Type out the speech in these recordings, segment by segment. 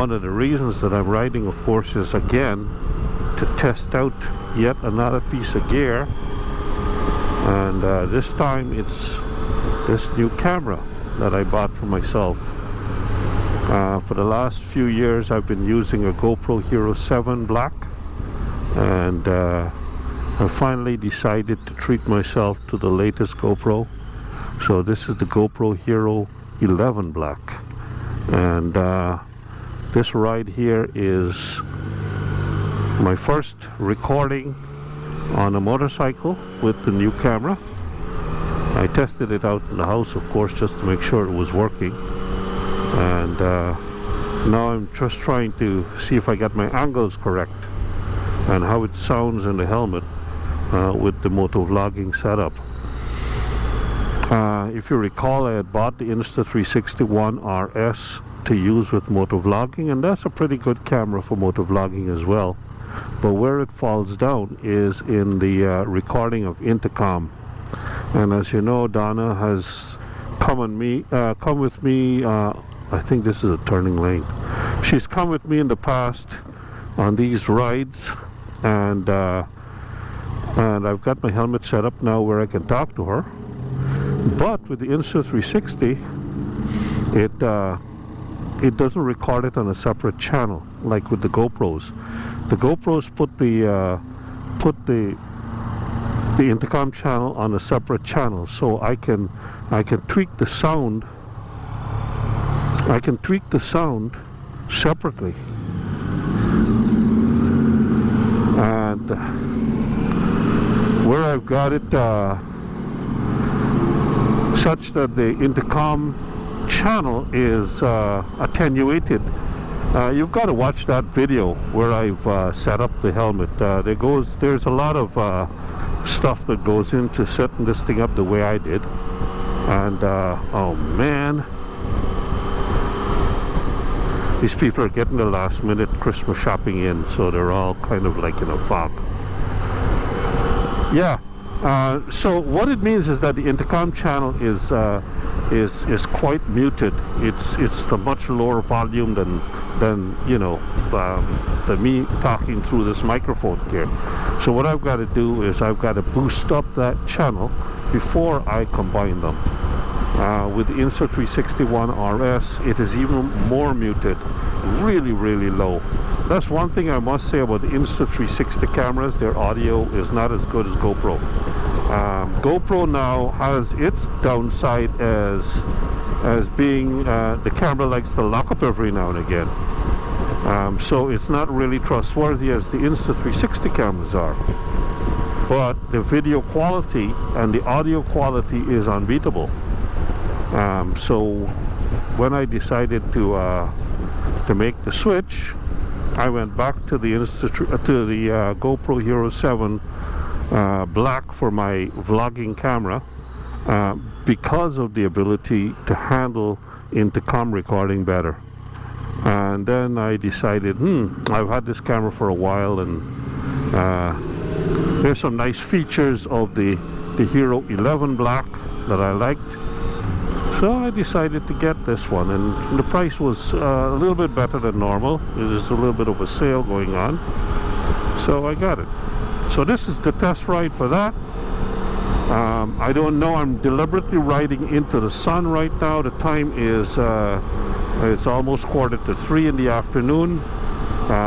one of the reasons that I'm riding, of course, is again to test out yet another piece of gear, and this time it's this new camera that I bought for myself. For the last few years I've been using a GoPro HERO 7 Black, and I finally decided to treat myself to the latest GoPro. So this is the GoPro HERO 11 Black, and this ride here is my first recording on a motorcycle with the new camera. I tested it out in the house, of course, just to make sure it was working, and now I'm just trying to see if I got my angles correct and how it sounds in the helmet with the motovlogging setup. If you recall, I had bought the Insta360 RS to use with motovlogging, and that's a pretty good camera for motovlogging as well. But where it falls down is in the recording of intercom. And as you know, Donna has come with me. I think this is a turning lane. She's come with me in the past on these rides, and I've got my helmet set up now where I can talk to her. But with the Insta360, it doesn't record it on a separate channel like with the GoPros. The GoPros put the intercom channel on a separate channel, so I can tweak the sound. I can tweak the sound separately, and where I've got it such that the intercom channel is attenuated. You've got to watch that video where I've set up the helmet. There's a lot of stuff that goes into setting this thing up the way I did, and oh man, these people are getting the last minute Christmas shopping in, so they're all kind of like in a fog. Yeah. So what it means is that the intercom channel is quite muted. It's the much lower volume than you know, than me talking through this microphone here. So what I've got to do is I've got to boost up that channel before I combine them. With the Insta360 RS, it is even more muted, really low. That's one thing I must say about the Insta360 cameras. Their audio is not as good as GoPro. GoPro now has its downside as being the camera likes to lock up every now and again. So it's not really trustworthy as the Insta360 cameras are. But the video quality and the audio quality is unbeatable. So when I decided to make the switch, I went back to the GoPro HERO 7 Black for my vlogging camera because of the ability to handle intercom recording better. And then I decided, I've had this camera for a while, and there's some nice features of the HERO 11 Black that I liked. So I decided to get this one, and the price was a little bit better than normal. There's a little bit of a sale going on, so I got it. So this is the test ride for that. I don't know, I'm deliberately riding into the sun right now. The time is it's almost 2:45 in the afternoon,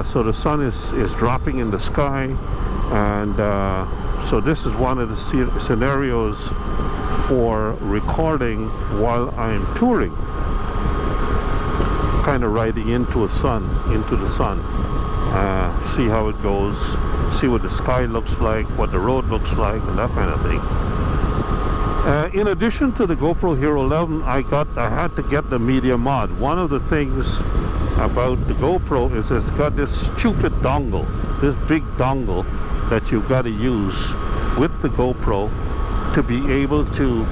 so the sun is dropping in the sky, and so this is one of the scenarios for recording while I'm touring, kind of riding into the sun, see how it goes, see what the sky looks like, what the road looks like, and that kind of thing. In addition to the GoPro HERO 11, I had to get the media mod. One of the things about the GoPro is it's got this stupid dongle, this big dongle that you've got to use with the GoPro to be able to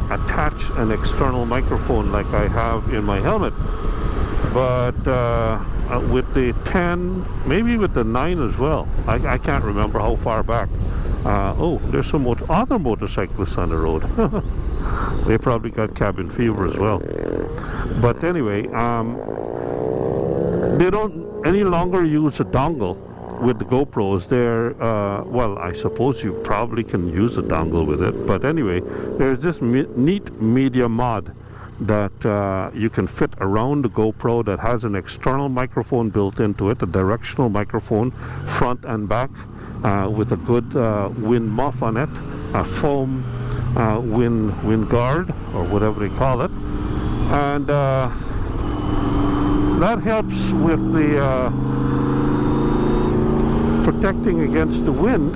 attach an external microphone like I have in my helmet. But with the 10, maybe with the 9 as well, I can't remember how far back. Oh, there's some other motorcyclists on the road. They probably got cabin fever as well. But anyway, they don't any longer use a dongle with the GoPros. They're well, I suppose you probably can use a dongle with it, but anyway, there's this neat media mod that you can fit around the GoPro that has an external microphone built into it, a directional microphone front and back, with a good wind muff on it, a foam wind guard or whatever they call it, and that helps with the protecting against the wind,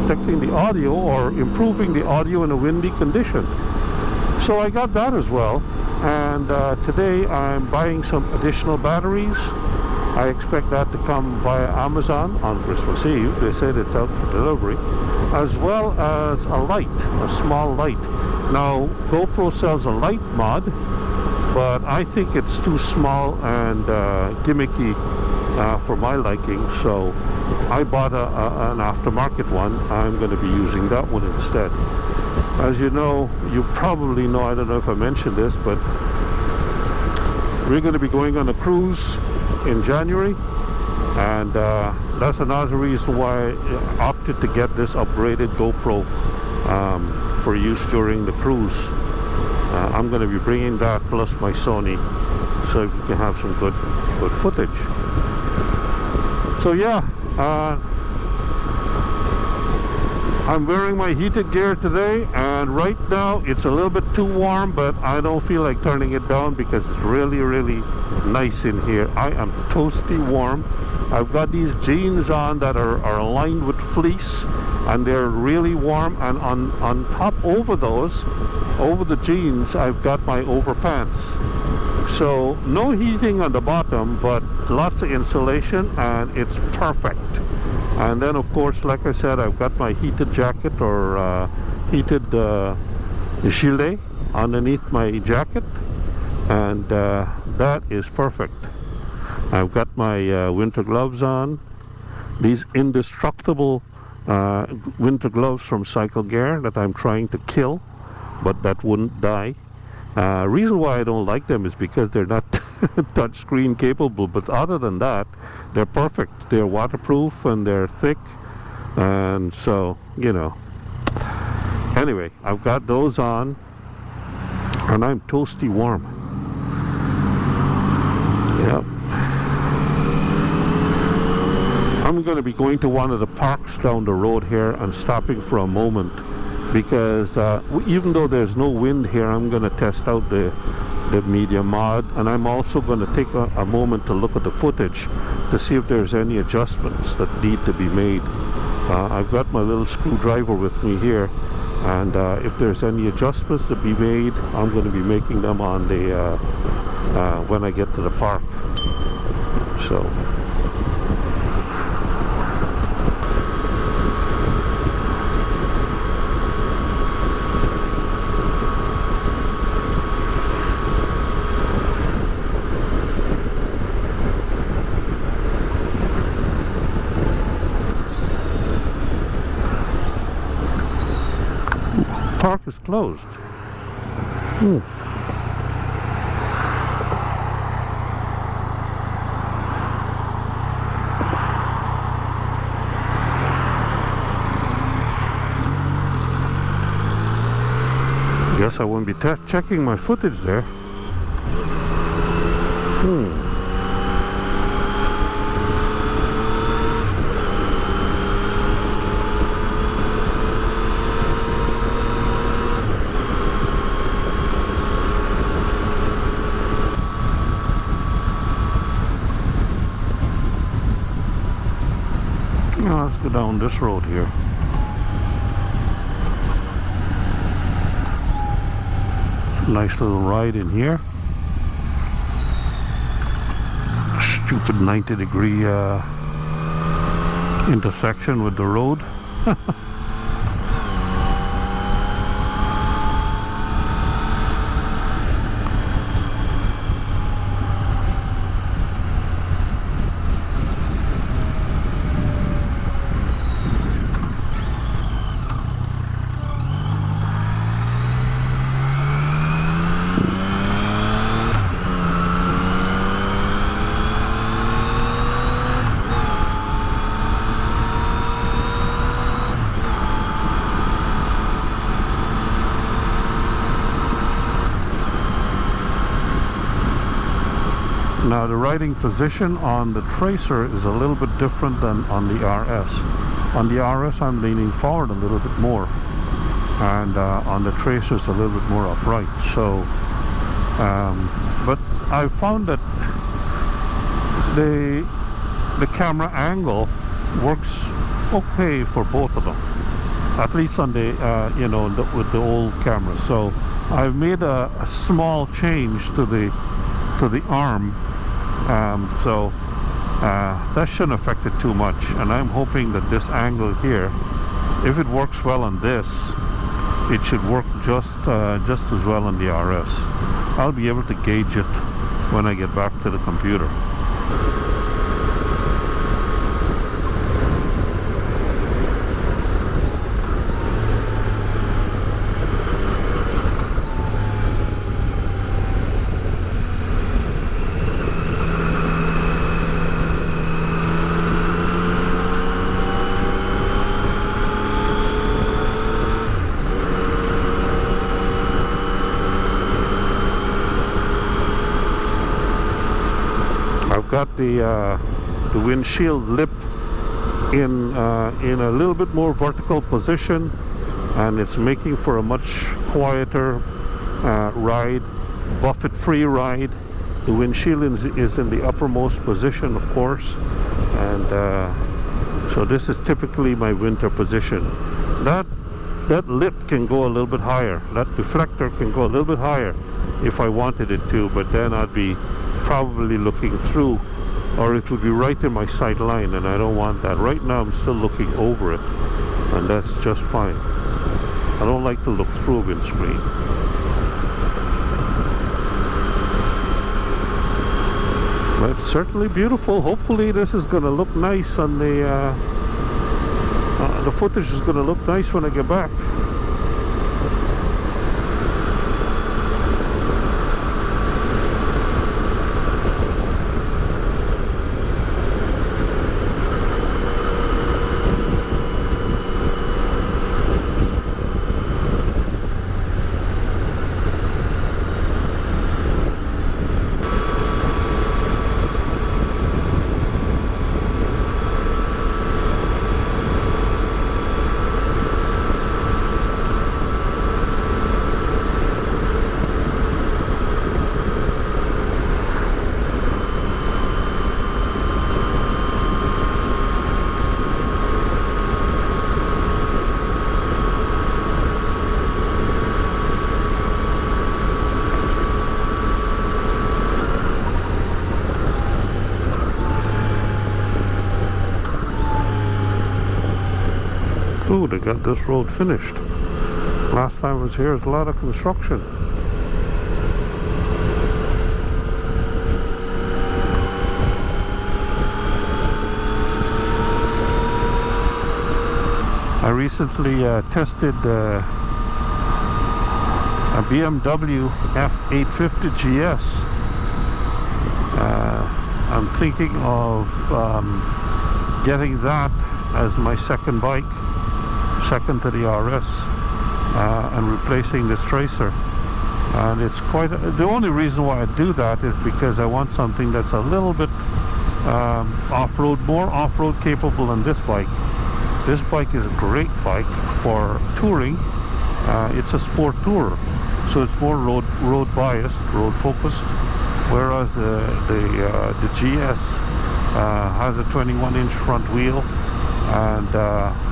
protecting the audio or improving the audio in a windy condition. So I got that as well, and today I'm buying some additional batteries. I expect that to come via Amazon on Christmas Eve. They said it's out for delivery, as well as a light, a small light. Now GoPro sells a light mod, but I think it's too small and gimmicky for my liking, so I bought an aftermarket one. I'm going to be using that one instead. As you know, you probably know, I don't know if I mentioned this, but we're going to be going on a cruise in January, and that's another reason why I opted to get this upgraded GoPro for use during the cruise. I'm going to be bringing that plus my Sony, so we can have some good footage. So yeah, I'm wearing my heated gear today, and right now it's a little bit too warm, but I don't feel like turning it down because it's really nice in here. I am toasty warm. I've got these jeans on that are lined with fleece, and they're really warm, and on top over the jeans I've got my overpants. So no heating on the bottom, but lots of insulation, and it's perfect. And then of course, like I said, I've got my heated jacket or heated gilet underneath my jacket, and that is perfect. I've got my winter gloves on, these indestructible winter gloves from Cycle Gear that I'm trying to kill, but that wouldn't die. Reason why I don't like them is because they're not touchscreen capable, but other than that, they're perfect. They're waterproof and they're thick, and so, you know. Anyway, I've got those on, and I'm toasty warm. Yep. I'm going to be going to one of the parks down the road here and stopping for a moment, because even though there's no wind here, I'm going to test out the media mod, and I'm also going to take a moment to look at the footage to see if there's any adjustments that need to be made. I've got my little screwdriver with me here, and if there's any adjustments to be made, I'm going to be making them on the when I get to the park. So park is closed. Guess I won't be checking my footage there. Now let's go down this road here. Nice little ride in here. Stupid 90-degree intersection with the road. Now the riding position on the Tracer is a little bit different than on the RS. On the RS I'm leaning forward a little bit more, and on the Tracer it's a little bit more upright. So but I found that the camera angle works okay for both of them, at least on the with the old camera. So I've made a small change to the arm, so that shouldn't affect it too much, and I'm hoping that this angle here, if it works well on this, it should work just as well on the RS. I'll be able to gauge it when I get back to the computer. I've got the windshield lip in a little bit more vertical position, and it's making for a much quieter ride, buffet-free ride. The windshield is in the uppermost position, of course, and so this is typically my winter position. That lip can go a little bit higher. That deflector can go a little bit higher if I wanted it to, but then I'd be probably looking through, or it would be right in my sight line, and I don't want that. Right now I'm still looking over it, and that's just fine. I don't like to look through a windscreen. But it's certainly beautiful. Hopefully this is going to look nice on the footage is going to look nice when I get back. Ooh, they got this road finished. Last time I was here, there was a lot of construction. I recently tested a BMW F850 GS. I'm thinking of getting that as my second bike, second to the RS, and replacing this Tracer. And it's quite the only reason why I do that is because I want something that's a little bit off-road, more off-road capable than this bike. This bike is a great bike for touring. It's a sport tourer, so it's more road biased, road focused, whereas the GS has a 21-inch front wheel, and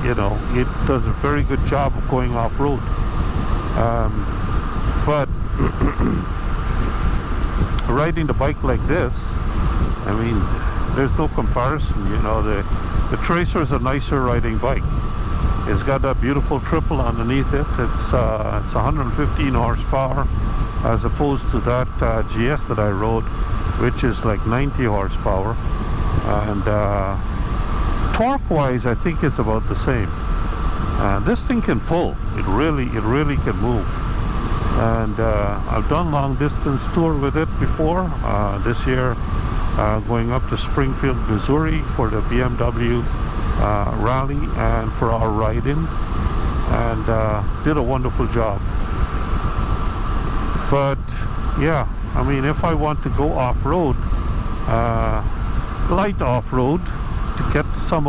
you know, it does a very good job of going off-road. But riding the bike like this, I mean, there's no comparison. You know, the Tracer is a nicer riding bike. It's got that beautiful triple underneath it. It's 115 horsepower as opposed to that GS that I rode, which is like 90 horsepower. And torque-wise, I think it's about the same. This thing can pull. It really can move. And I've done long distance tour with it before. This year, going up to Springfield, Missouri for the BMW rally and for our ride-in, and did a wonderful job. But yeah, I mean, if I want to go off-road, light off-road to get some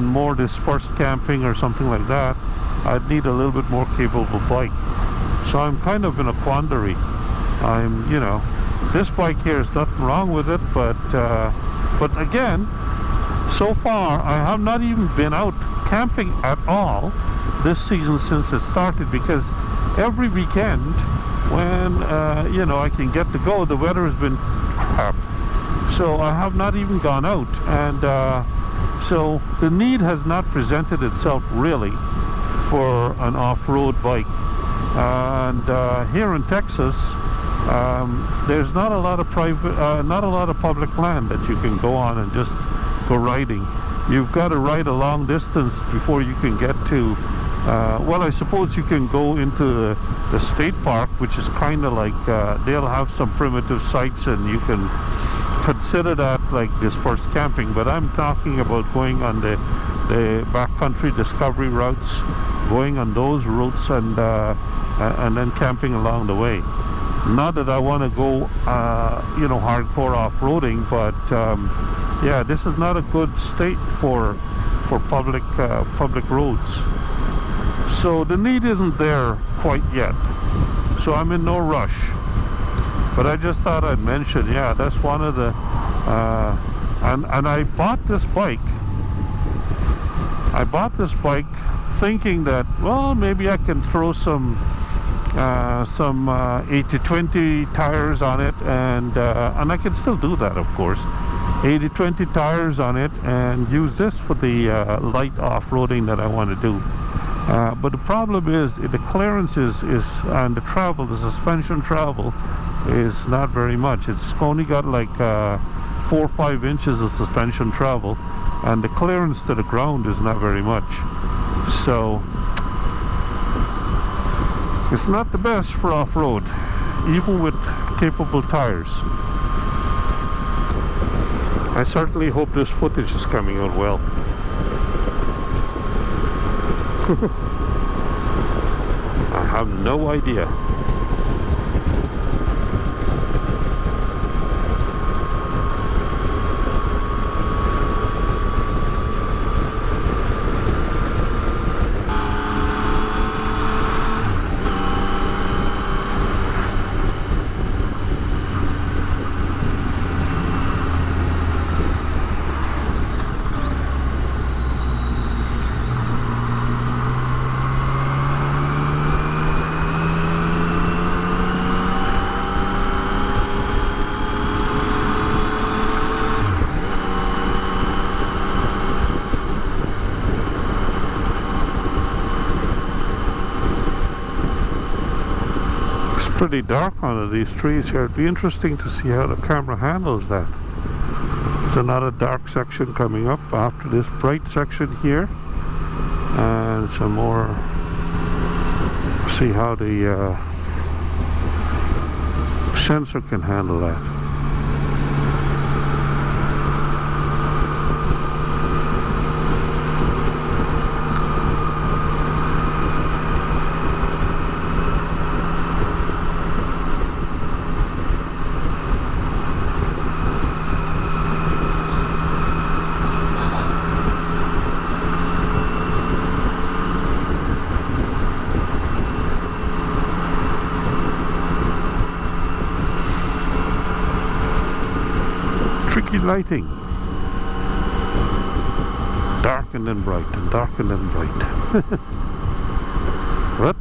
more dispersed camping or something like that, I'd need a little bit more capable bike. So I'm kind of in a quandary. You know, this bike here is nothing wrong with it, but again, so far I have not even been out camping at all this season since it started, because every weekend when you know, I can get to go, the weather has been crap. So I have not even gone out, and so the need has not presented itself really for an off-road bike. And here in Texas, there's not a lot of public land that you can go on and just go riding. You've got to ride a long distance before you can get to well, I suppose you can go into the state park, which is kind of like they'll have some primitive sites and you can consider that like dispersed camping. But I'm talking about going on the backcountry discovery routes, going on those routes, and then camping along the way. Not that I want to go you know, hardcore off-roading, but yeah, this is not a good state for public roads. So the need isn't there quite yet. So I'm in no rush. But I just thought I'd mention, yeah, that's one of the and I bought this bike. I bought this bike thinking that, well, maybe I can throw some 80-20 tires on it, and I can still do that, of course. 80-20 tires on it, and use this for the light off-roading that I want to do. But the problem is the clearance is and the travel, the suspension travel is not very much. It's only got like 4 or 5 inches of suspension travel, and the clearance to the ground is not very much. So it's not the best for off-road, even with capable tires. I certainly hope this footage is coming out well. I have no idea. Pretty dark under these trees here. It'd be interesting to see how the camera handles that. There's another dark section coming up after this bright section here, and some more. See how the sensor can handle that. Tricky lighting. Dark and then bright, and dark and then bright. But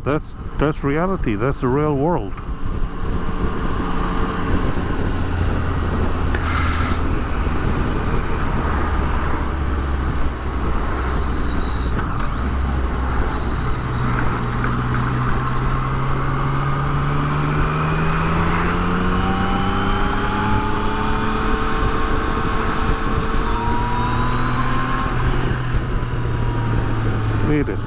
that's reality. That's the real world. Made it.